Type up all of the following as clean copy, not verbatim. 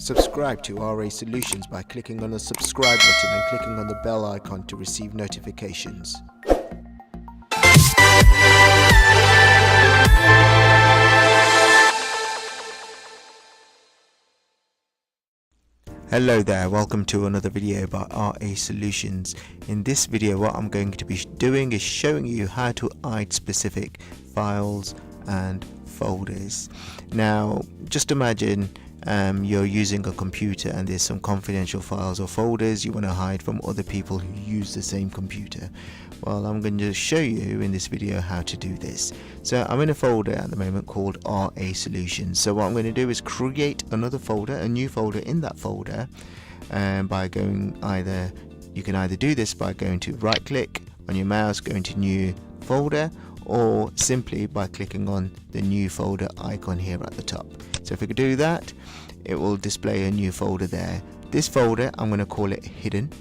Subscribe to RA Solutions by clicking on the subscribe button and clicking on the bell icon to receive notifications. Hello there, welcome to another video by RA Solutions. In this video what I'm going to be doing is showing you how to hide specific files and folders. Now just imagine you're using a computer and there's some confidential files or folders you want to hide from other people who use the same computer. Well, I'm going to show you in this video how to do this. So I'm in a folder at the moment called RA Solutions. So what I'm going to do is create another folder, a new folder in that folder, by going you can either do this by going to right click on your mouse, going to new folder, or simply by clicking on the new folder icon here at the top. So if we could do that, it will display a new folder there. This folder, I'm going to call it hidden,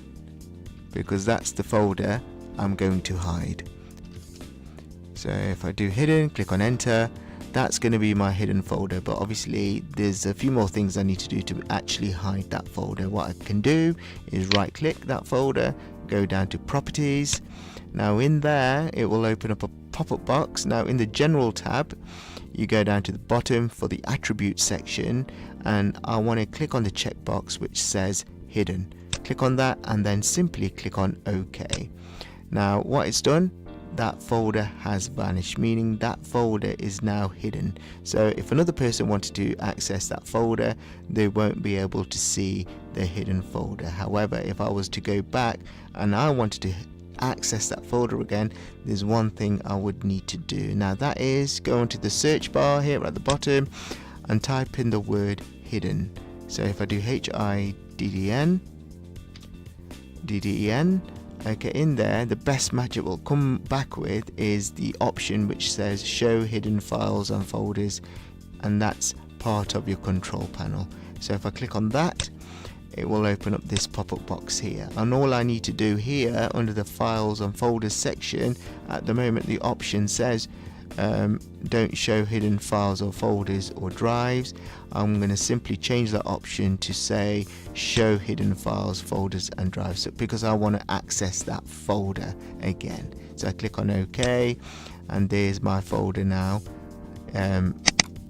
because that's the folder I'm going to hide. So if I do hidden, click on enter, that's going to be my hidden folder, but obviously there's a few more things I need to do to actually hide that folder. What I can do is right click that folder, go down to properties. Now in there it will open up a pop-up box. Now in the general tab you go down to the bottom for the attributes section, and I want to click on the checkbox which says hidden. Click on that and then simply click on OK. Now what it's done, that folder has vanished, meaning that folder is now hidden. So if another person wanted to access that folder, they won't be able to see the hidden folder. However, if I was to go back and I wanted to access that folder again, there's one thing I would need to do. Now that is go into the search bar here at the bottom and type in the word hidden. So if I do HIDDEN, okay, in there the best match it will come back with is the option which says show hidden files and folders, and that's part of your control panel. So if I click on that, it will open up this pop-up box here, and all I need to do here under the files and folders section, at the moment the option says don't show hidden files or folders or drives. I'm going to simply change that option to say show hidden files, folders and drives, because I want to access that folder again. So I click on OK, and there's my folder now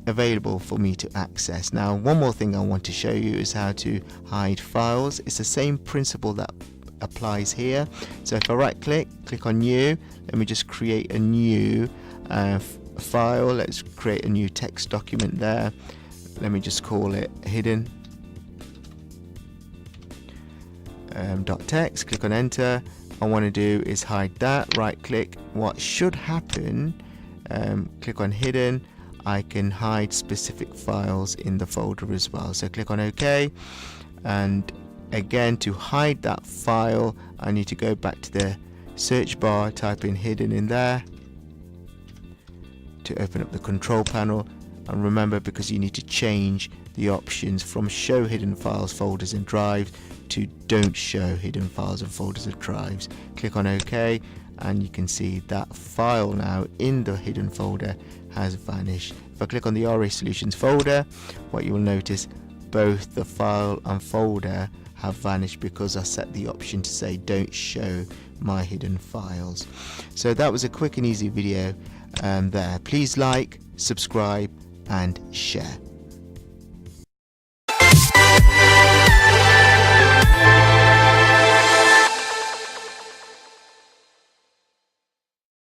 available for me to access. Now one more thing I want to show you is how to hide files. It's the same principle that applies here. So if I right click on new, let me just create a new file. Let's create a new text document there. Let me just call it hidden .text. Click on enter. All I want to do is hide that. Right click. What should happen, click on hidden, I can hide specific files in the folder as well. So click on OK, and again to hide that file I need to go back to the search bar, type in hidden in there to open up the control panel. And remember, because you need to change the options from show hidden files, folders and drives to don't show hidden files and folders and drives. Click on OK, and you can see that file now in the hidden folder has vanished. If I click on the RA Solutions folder, what you will notice, both the file and folder have vanished because I set the option to say don't show my hidden files. So that was a quick and easy video there. Please like, subscribe and share.